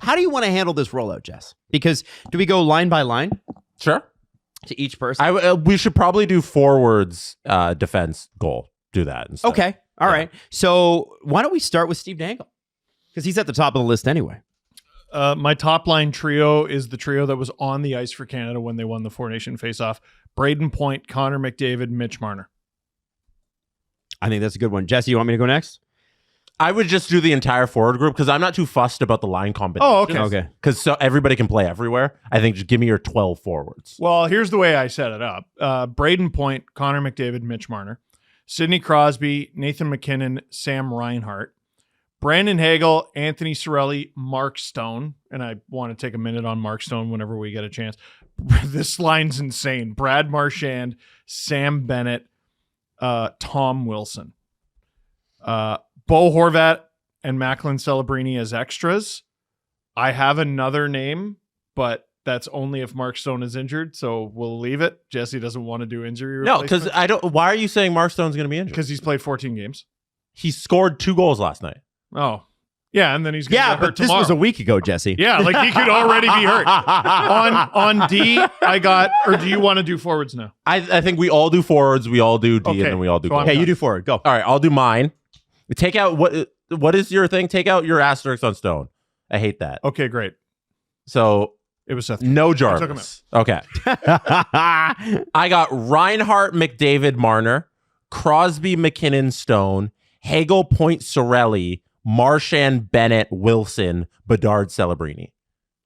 How do you want to handle this rollout, Jess? Because do we go line by line? Sure. To each person? We should probably do forwards defense goal. Do that instead. Okay. All right. So why don't we start with Steve Dangle? Because he's at the top of the list anyway. My top line trio is the trio that was on the ice for Canada when they won the Four Nation face-off. Braden Point, Connor McDavid, Mitch Marner. I think that's a good one. Jesse, you want me to go next? I would just do the entire forward group because I'm not too fussed about the line combination. Oh, okay. Okay. Because so everybody can play everywhere. I think just give me your 12 forwards. Well, here's the way I set it up. Braden Point, Connor McDavid, Mitch Marner. Sidney Crosby, Nathan McKinnon, Sam Reinhart. Brandon Hagel, Anthony Cirelli, Mark Stone. And I want to take a minute on Mark Stone whenever we get a chance. This line's insane. Brad Marchand, Sam Bennett, Tom Wilson. Bo Horvat and Macklin Celebrini as extras. I have another name, but that's only if Mark Stone is injured, so we'll leave it. Jesse doesn't want to do injury No, replacement. because I don't. Why are you saying Mark Stone's going to be injured? Because he's played 14 games. He scored 2 goals last night. Oh, yeah, and then he's going to get hurt but this tomorrow. was a week ago, Jesse. Yeah, like he could already be hurt. on D, I got, or do you want to do forwards now? I think we all do forwards, we all do D, Okay, and then we all do so I'm goals. Okay, you do forward. Go. All right, I'll do mine. Take out what is your thing? Take out your asterisk on Stone. I hate that. Okay, great. So It was Seth. no took him Jarvis. Okay. I got Reinhart, McDavid, Marner, Crosby, McKinnon, Stone, Hagel, Point, Cirelli, Marchand, Bennett, Wilson, Bedard, Celebrini.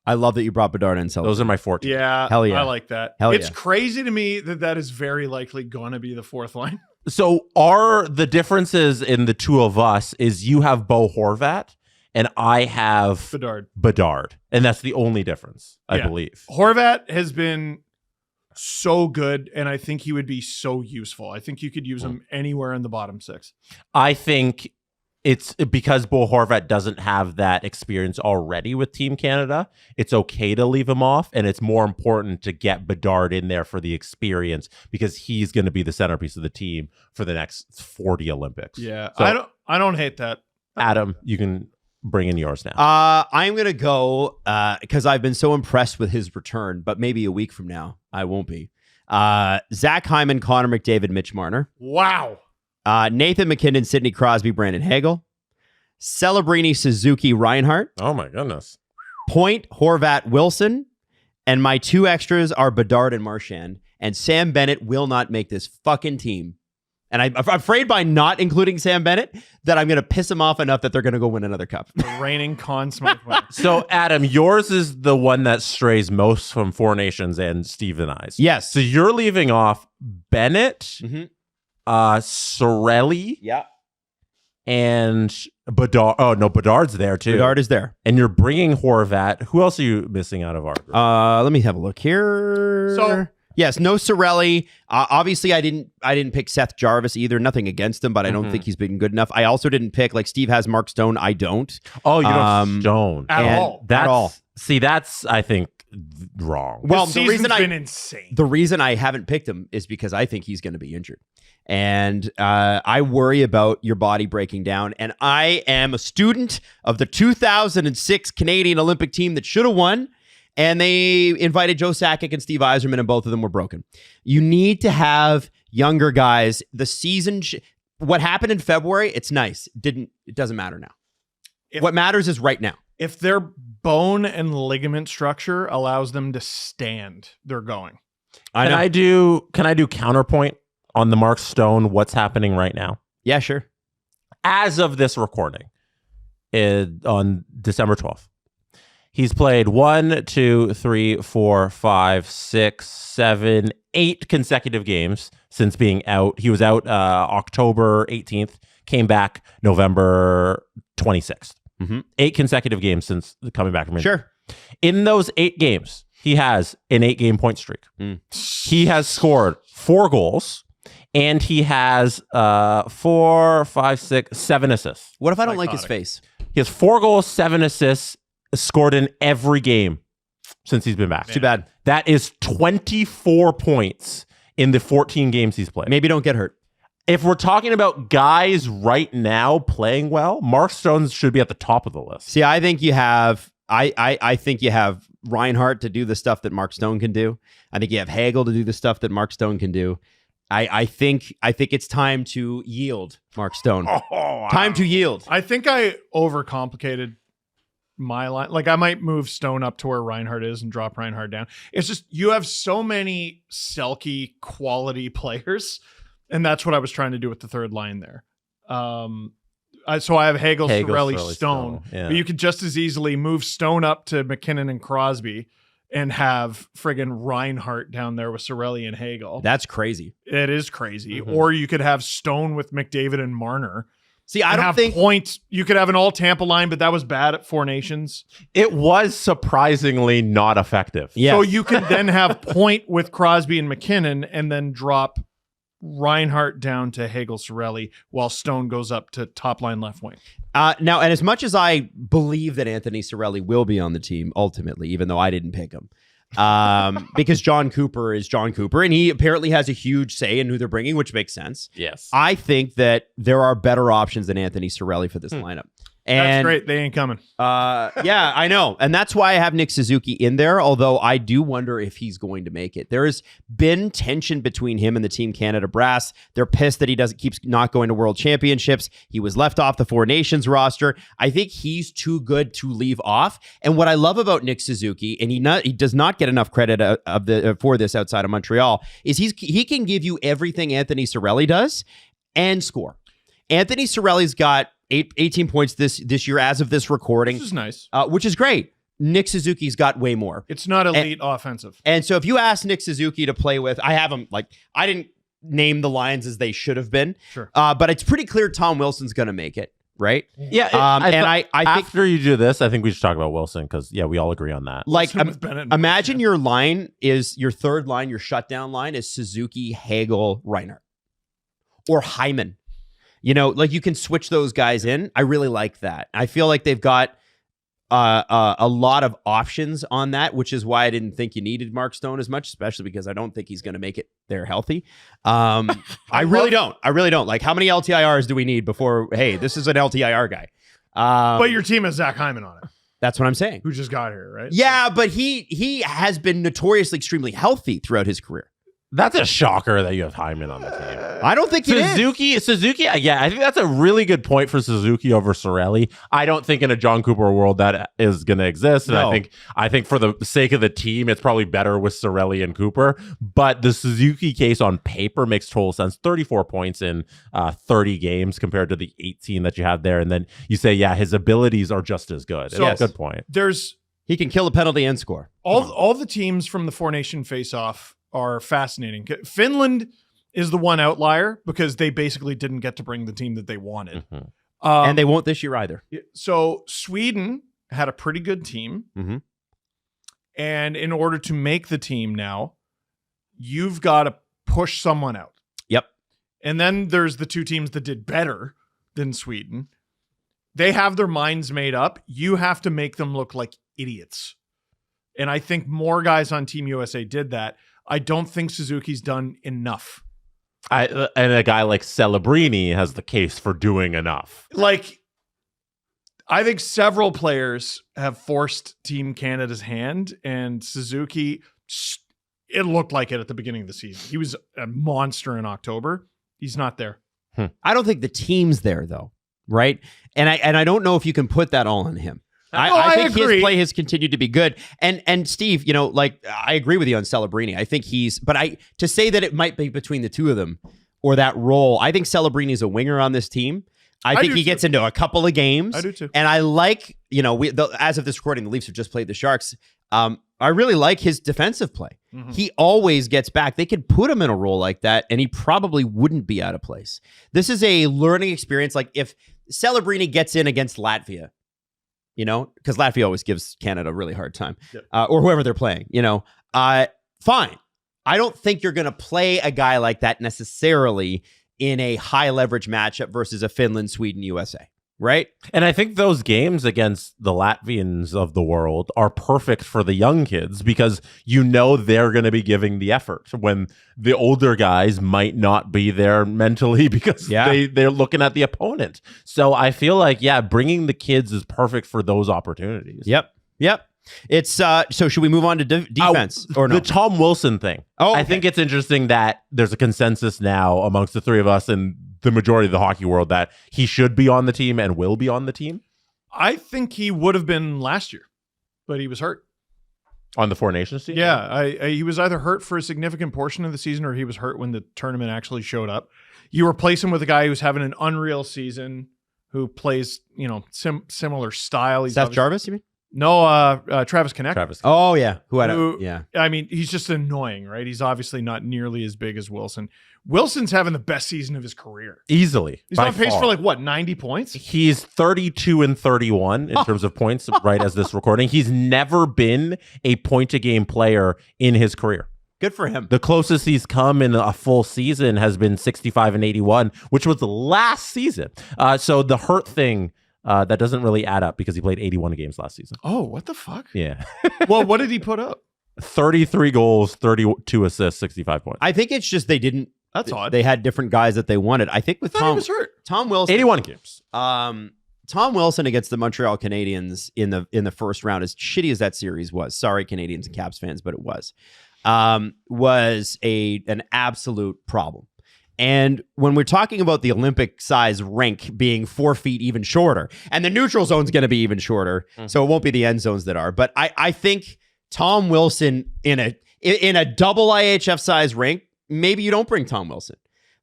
I love that you brought Bedard and Celebrini. Those are my 14. Yeah, Hell yeah. I like that. Hell it's yeah. crazy to me that is very likely going to be the fourth line. So are the differences in the two of us is you have Bo Horvat and I have Bedard. And that's the only difference, I Yeah. believe. Horvat has been so good, and I think he would be so useful. I think you could use him anywhere in the bottom 6. I think it's because Bo Horvat doesn't have that experience already with Team Canada. It's okay to leave him off, and it's more important to get Bedard in there for the experience because he's going to be the centerpiece of the team for the next 40 Olympics. Yeah, So, I don't hate that. Adam, you can bring in yours now. I'm going to go because I've been so impressed with his return, but maybe a week from now, I won't be. Zach Hyman, Connor McDavid, Mitch Marner. Wow. Nathan McKinnon, Sidney Crosby, Brandon Hagel. Celebrini, Suzuki, Reinhart. Oh, my goodness. Point, Horvat, Wilson. And my 2 extras are Bedard and Marchand. And Sam Bennett will not make this fucking team. And I'm afraid by not including Sam Bennett that I'm going to piss him off enough that they're going to go win another cup. The reigning Conn Smythe winner. So, Adam, yours is the one that strays most from Four Nations and Steve and I's. Yes. So you're leaving off Bennett, Cirelli, Yeah. and Bedard. Oh, no, Bedard's there, too. Bedard is there. And you're bringing Horvat. Who else are you missing out of our group? Let me have a look here. So- yes, no Cirelli. Obviously, I didn't pick Seth Jarvis either. Nothing against him, but I don't think he's been good enough. I also didn't pick, like Steve has Mark Stone. I don't. Oh, you don't have Stone. At all. That's, At all. See, that's, I think, wrong. Well, This the season's reason been insane. the reason I haven't picked him is because I think he's going to be injured. And I worry about your body breaking down. And I am a student of the 2006 Canadian Olympic team that should have won. And they invited Joe Sakic and Steve Yzerman, and both of them were broken. You need to have younger guys. The season, what happened in February, it's nice. It doesn't matter now. What matters is right now. If their bone and ligament structure allows them to stand, they're going. Can I do counterpoint on the Mark Stone, what's happening right now? Yeah, sure. As of this recording, on December 12th, he's played 1, 2, 3, 4, 5, 6, 7, 8 consecutive games since being out. He was out October 18th, came back November 26th. 8 consecutive games since coming back from injury. Sure. In those 8 games, he has an 8-game point streak. He has scored 4 goals, and he has 4, 5, 6, 7 assists. What if I don't like his face? He has 4 goals, 7 assists, scored in every game since he's been back. Too bad. That is 24 points in the 14 games he's played. Maybe don't get hurt. If we're talking about guys right now playing well, Mark Stone should be at the top of the list. See, I think you have I think you have Reinhart to do the stuff that Mark Stone can do. I think you have Hagel to do the stuff that Mark Stone can do. I think it's time to yield, Mark Stone. Time to yield. I think I overcomplicated my line. Like I might move Stone up to where Reinhart is and drop Reinhart down. It's just you have so many Selke quality players, and that's what I was trying to do with the third line there. So I have Hagel, Cirelli, Stone. Yeah. But you could just as easily move Stone up to McKinnon and Crosby and have friggin' Reinhart down there with Cirelli and Hagel. That's crazy. It is crazy. Mm-hmm. Or you could have Stone with McDavid and Marner. See, I don't think points. You could have an all Tampa line, but that was bad at Four Nations. It was surprisingly not effective. Yes. So you could then have Point with Crosby and McKinnon and then drop Reinhart down to Hagel, Cirelli, while Stone goes up to top line left wing. Now, and as much as I believe that Anthony Cirelli will be on the team ultimately, even though I didn't pick him, because John Cooper is John Cooper, and he apparently has a huge say in who they're bringing, which makes sense. Yes. I think that there are better options than Anthony Cirelli for this lineup. And, That's great. They ain't coming. Yeah, I know. And that's why I have Nick Suzuki in there, although I do wonder if he's going to make it. There has been tension between him and the Team Canada brass. They're pissed that he keeps not going to World Championships. He was left off the Four Nations roster. I think he's too good to leave off. And what I love about Nick Suzuki, and he does not get enough credit for this outside of Montreal, is he can give you everything Anthony Cirelli does and score. Anthony Cirelli's got 18 points this year as of this recording. This is nice. Which is great. Nick Suzuki's got way more. It's not elite offensive. And so if you ask Nick Suzuki to play with, I have him, I didn't name the lines as they should have been. Sure. But it's pretty clear Tom Wilson's going to make it, right? Yeah. I think after you do this, I think we should talk about Wilson because, we all agree on that. Imagine your line is your third line, your shutdown line is Suzuki, Hagel, Reinhart, or Hyman. You can switch those guys in. I really like that. I feel like they've got a lot of options on that, which is why I didn't think you needed Mark Stone as much, especially because I don't think he's going to make it there healthy. I really don't. Like, how many LTIRs do we need before, hey, this is an LTIR guy? But your team has Zach Hyman on it. That's what I'm saying. Who just got here, right? Yeah, but he has been notoriously extremely healthy throughout his career. That's a shocker that you have Hyman on the team. I don't think Suzuki, yeah, I think that's a really good point for Suzuki over Cirelli. I don't think in a John Cooper world that is going to exist, and No. I think for the sake of the team, it's probably better with Cirelli and Cooper. But the Suzuki case on paper makes total sense. 34 points in 30 games compared to the 18 that you have there, and then you say, yeah, his abilities are just as good. So- That's a good point. He can kill a penalty and score. All the teams from the Four Nation face-off are fascinating. Finland is the one outlier because they basically didn't get to bring the team that they wanted. Mm-hmm. And they won't this year either. So Sweden had a pretty good team. Mm-hmm. And in order to make the team now, you've got to push someone out. Yep. And then there's the two teams that did better than Sweden. They have their minds made up. You have to make them look like idiots. And I think more guys on Team USA did that. I don't think Suzuki's done enough. And a guy like Celebrini has the case for doing enough. I think several players have forced Team Canada's hand, and Suzuki, it looked like it at the beginning of the season. He was a monster in October. He's not there. I don't think the team's there though, right? And I don't know if you can put that all on him. I think agree. his play has continued to be good. And Steve, I agree with you on Celebrini. I think to say that it might be between the two of them or that role, I think Celebrini is a winger on this team. I think he gets into a couple of games. I do too. And I like, as of this recording, the Leafs have just played the Sharks. I really like his defensive play. Mm-hmm. He always gets back. They could put him in a role like that, and he probably wouldn't be out of place. This is a learning experience. Like if Celebrini gets in against Latvia, because Latvia always gives Canada a really hard time, or whoever they're playing, fine. I don't think you're going to play a guy like that necessarily in a high leverage matchup versus a Finland, Sweden, USA, right? And I think those games against the Latvians of the world are perfect for the young kids because they're going to be giving the effort when the older guys might not be there mentally because they're looking at the opponent. So I feel like, bringing the kids is perfect for those opportunities. Yep. Yep. It's so should we move on to defense or no? The Tom Wilson thing. Oh, okay. I think it's interesting that there's a consensus now amongst the three of us and the majority of the hockey world that he should be on the team and will be on the team. I think he would have been last year, but he was hurt. On the Four Nations team? Yeah, he was either hurt for a significant portion of the season or he was hurt when the tournament actually showed up. You replace him with a guy who's having an unreal season, who plays, similar style. He's Seth Jarvis, you mean? No, Travis Konechny. Travis. Oh, yeah. Yeah. I mean, he's just annoying, right? He's obviously not nearly as big as Wilson. Wilson's having the best season of his career. Easily. He's on pace for 90 points? He's 32 and 31 in terms of points right as this recording. He's never been a point-a-game player in his career. Good for him. The closest he's come in a full season has been 65 and 81, which was the last season. So the hurt thing, that doesn't really add up because he played 81 games last season. Oh, what the fuck? Yeah. Well, what did he put up? 33 goals, 32 assists, 65 points. I think it's just they didn't. That's odd. They had different guys that they wanted. I think with he was hurt. Tom Wilson, 81 games. Tom Wilson against the Montreal Canadiens in the first round, as shitty as that series was. Sorry, Canadiens and Caps fans, but it was an absolute problem. And when we're talking about the Olympic size rink being 4 feet even shorter, and the neutral zone's going to be even shorter, so it won't be the end zones that are. But I think Tom Wilson in a double IHF size rink, maybe you don't bring Tom Wilson.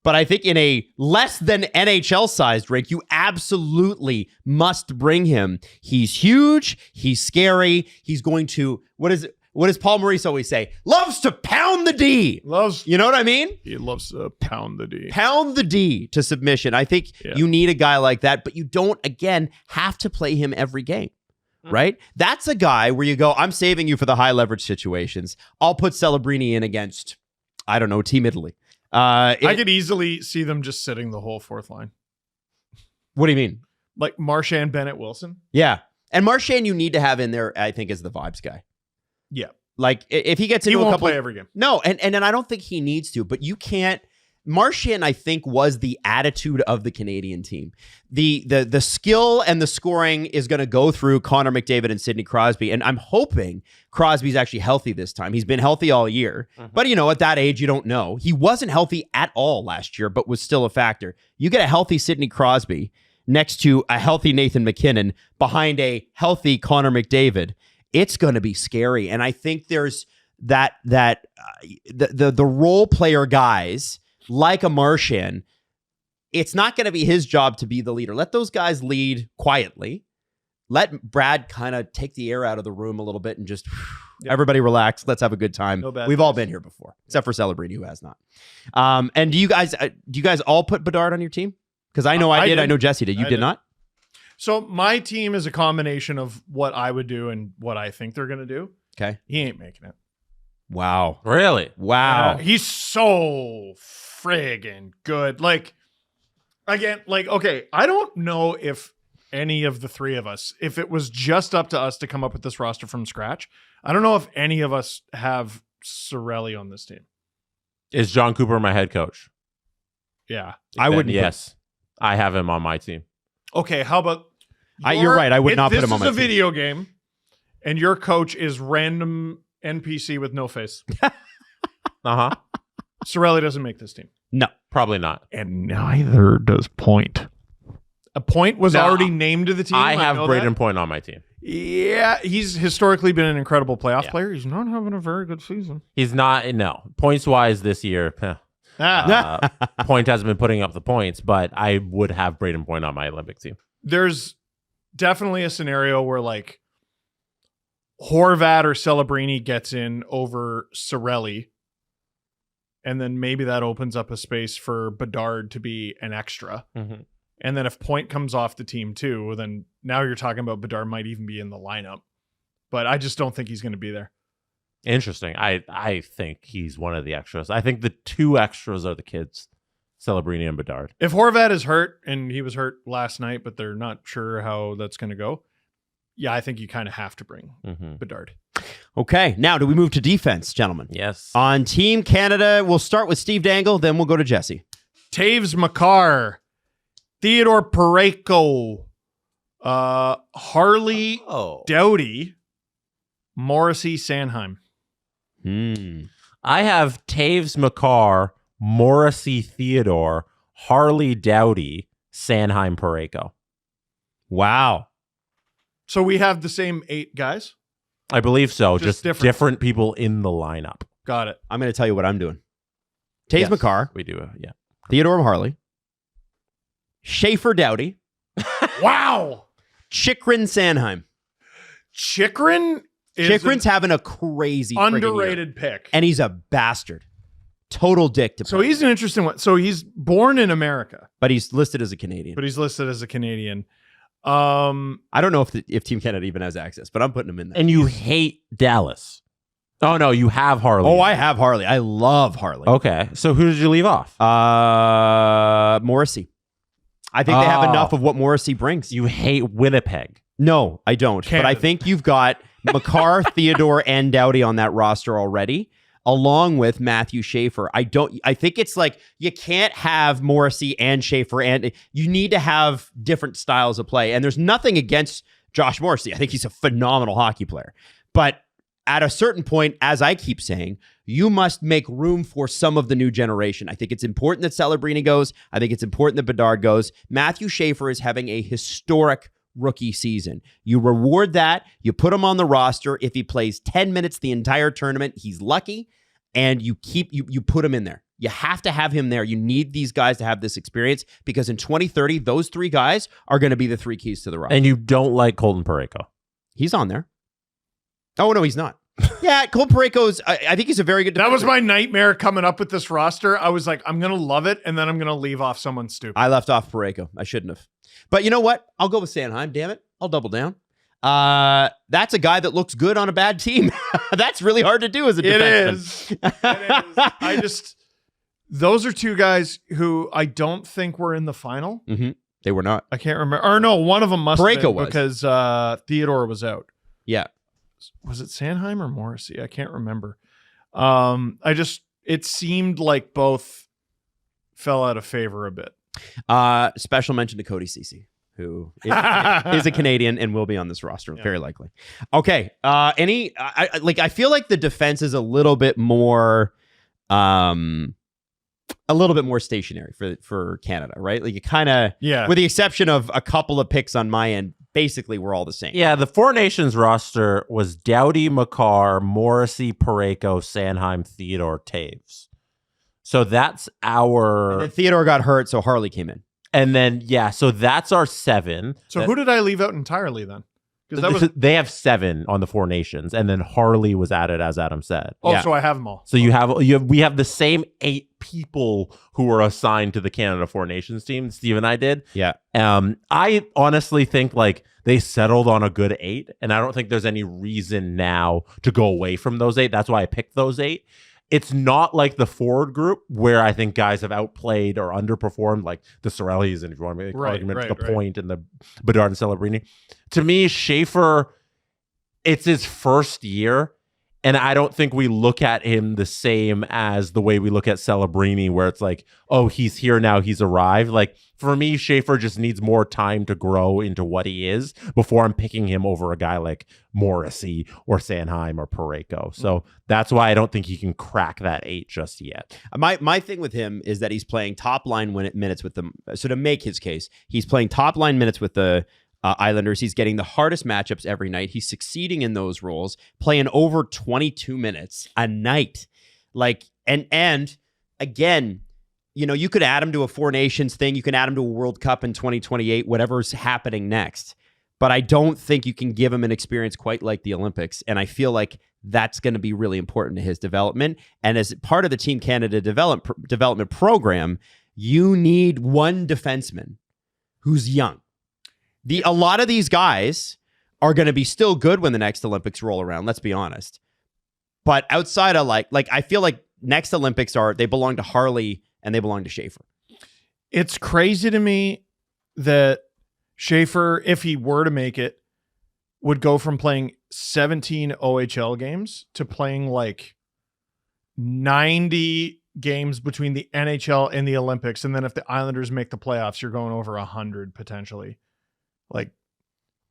But I think in a less than NHL sized rink, you absolutely must bring him. He's huge. He's scary. He's going to, what does Paul Maurice always say? Loves to pound the D. You know what I mean? He loves to pound the D. Pound the D to submission. I think you need a guy like that, but you don't, again, have to play him every game. Right? That's a guy where you go, I'm saving you for the high leverage situations. I'll put Celebrini in against, I don't know, Team Italy. I could easily see them just sitting the whole fourth line. What do you mean? Like Marchand, Bennett, Wilson? Yeah. And Marchand you need to have in there, I think, as the vibes guy. Yeah. Like if he gets into he won't a couple play every game. No, and I don't think he needs to, but you can't. Marchand, I think, was the attitude of the Canadian team. The skill and the scoring is going to go through Connor McDavid and Sidney Crosby, and I'm hoping Crosby's actually healthy this time. He's been healthy all year, but at that age, you don't know. He wasn't healthy at all last year, but was still a factor. You get a healthy Sidney Crosby next to a healthy Nathan McKinnon behind a healthy Connor McDavid. It's going to be scary, and I think there's the role player guys like a Marchand. It's not going to be his job to be the leader. Let those guys lead quietly. Let Brad kind of take the air out of the room a little bit and just everybody relax. Let's have a good time. We've all been here before, except for Celebrini, who has not. And do you guys all put Bedard on your team? Because I know I did. I know Jesse did. You did not? So my team is a combination of what I would do and what I think they're going to do. Okay. He ain't making it. Wow. Really? Wow. He's so friggin' good. Okay, I don't know if any of the three of us, if it was just up to us to come up with this roster from scratch, I don't know if any of us have Cirelli on this team. Is John Cooper my head coach? Yeah. I wouldn't. Yes. I have him on my team. Okay, how about... You're right. I would not put him on my team. This is a video game, and your coach is random NPC with no face. Cirelli doesn't make this team. No. Probably not. And neither does Point. A Point was already named to the team. I have Braden Point on my team. Yeah, he's historically been an incredible playoff player. He's not having a very good season. He's not, no. Points-wise this year, Point hasn't been putting up the points, but I would have Braden Point on my Olympic team. There's definitely a scenario where like Horvat or Celebrini gets in over Cirelli, and then maybe that opens up a space for Bedard to be an extra. And then if Point comes off the team too, then now you're talking about Bedard might even be in the lineup. But I just don't think he's going to be there. Interesting. I think he's one of the extras. I think the two extras are the kids, Celebrini and Bedard. If Horvat is hurt, and he was hurt last night, but they're not sure how that's going to go, yeah, I think you kind of have to bring Bedard. Okay, now do we move to defense, gentlemen? Yes. On Team Canada, we'll start with Steve Dangle, then we'll go to Jesse. Taves Makar, Theodore Parayko, Harley Doughty, Morrissey, Sanheim. I have Taves McCarr, Morrissey Theodore, Harley Doughty, Sanheim Parayko. Wow. So we have the same 8 guys? I believe so. Just different people in the lineup. Got it. I'm going to tell you what I'm doing. Taves McCarr. We do, yeah. Theodore Harley. Schaefer Doughty. Wow. Chikrin Sanheim. Chikrin's having a crazy underrated pick. And he's a bastard. Total dick to So play. he's an interesting one. So he's born in America. But he's listed as a Canadian. I don't know if Team Canada even has access, but I'm putting him in there. And you hate Dallas. Oh, no, you have Harley. Oh, I have Harley. I love Harley. Okay. So who did you leave off? Morrissey. I think they have enough of what Morrissey brings. You hate Winnipeg. No, I don't. Canada. But I think you've got McCarr, Theodore, and Doughty on that roster already, along with Matthew Schaefer. I think it's like you can't have Morrissey and Schaefer, and you need to have different styles of play. And there's nothing against Josh Morrissey. I think he's a phenomenal hockey player. But at a certain point, as I keep saying, you must make room for some of the new generation. I think it's important that Celebrini goes. I think it's important that Bedard goes. Matthew Schaefer is having a historic rookie season. You reward that. You put him on the roster. If he plays 10 minutes the entire tournament, he's lucky. And you put him in there. You have to have him there. You need these guys to have this experience because in 2030, those 3 guys are going to be the 3 keys to the roster. And you don't like Colton Parayko. He's on there. Oh, no, he's not. Yeah, Cole Parayko's, I think he's a very good defender. That was my nightmare coming up with this roster. I was like, I'm going to love it, and then I'm going to leave off someone stupid. I left off Parayko. I shouldn't have. But you know what? I'll go with Sanheim. Damn it. I'll double down. That's a guy that looks good on a bad team. That's really hard to do as a defenseman. It is. Those are 2 guys who I don't think were in the final. Mm-hmm. They were not. I can't remember. Or no, one of them must have been was. because Theodore was out. Yeah. Was it Sanheim or Morrissey? I can't remember. It seemed like both fell out of favor a bit. Special mention to Cody Ceci, who is a Canadian and will be on this roster, very likely. Okay. I feel like the defense is a little bit more stationary for Canada, right? Like you kind of, with the exception of a couple of picks on my end, basically we're all the same. Yeah, the Four Nations roster was Doughty, McCarr, Morrissey, Parayko, Sanheim, Theodore, Taves. So that's our... And then Theodore got hurt, so Harley came in. And then, so that's our 7. So who did I leave out entirely then? Because they have 7 on the Four Nations, and then Harley was added, as Adam said. Oh, so I have them all. So we have the same 8 people who were assigned to the Canada Four Nations team. Steve and I did. Yeah. I honestly think like they settled on a good 8, and I don't think there's any reason now to go away from those 8. That's why I picked those 8. It's not like the forward group where I think guys have outplayed or underperformed, like the Sorellis, and if you want to make arguments, Point and the Bedard and Celebrini. To me, Schaefer, it's his first year, and I don't think we look at him the same as the way we look at Celebrini, where it's like, oh, he's here now, he's arrived. Like, for me, Schaefer just needs more time to grow into what he is before I'm picking him over a guy like Morrissey or Sanheim or Parayko. So that's why I don't think he can crack that 8 just yet. My thing with him is that he's playing top line minutes with them. So to make his case, he's playing top line minutes with the Islanders. He's getting the hardest matchups every night. He's succeeding in those roles, playing over 22 minutes a night. Like, and again, you know, you could add him to a Four Nations thing. You can add him to a World Cup in 2028, whatever's happening next. But I don't think you can give him an experience quite like the Olympics. And I feel like that's going to be really important to his development. And as part of the Team Canada development program, you need one defenseman who's young. A lot of these guys are going to be still good when the next Olympics roll around. Let's be honest. But outside of like I feel like next Olympics they belong to Harley and they belong to Schaefer. It's crazy to me that Schaefer, if he were to make it, would go from playing 17 OHL games to playing like 90 games between the NHL and the Olympics. And then if the Islanders make the playoffs, you're going over 100 potentially. Like,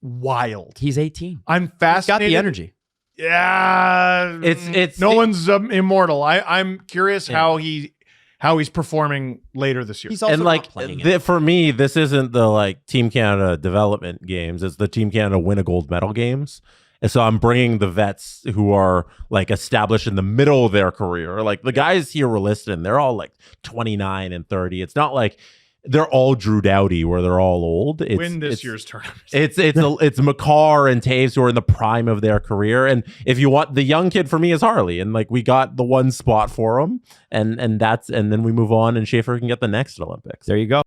wild. He's 18. I'm fascinated. He's got the energy. Yeah, It's no one's immortal. I'm curious how he's performing later this year. He's also and not playing it. for me, this isn't the like Team Canada development games. It's the Team Canada win a gold medal games. And so I'm bringing the vets who are like established in the middle of their career. Like the guys here were listed, and they're all like 29 and 30. It's not like they're all Drew Doughty where they're all old. Win this year's tournament. It's McCarr and Taves who are in the prime of their career. And if you want, the young kid for me is Harley. And like we got the one spot for him. And then we move on and Schaefer can get the next Olympics. There you go.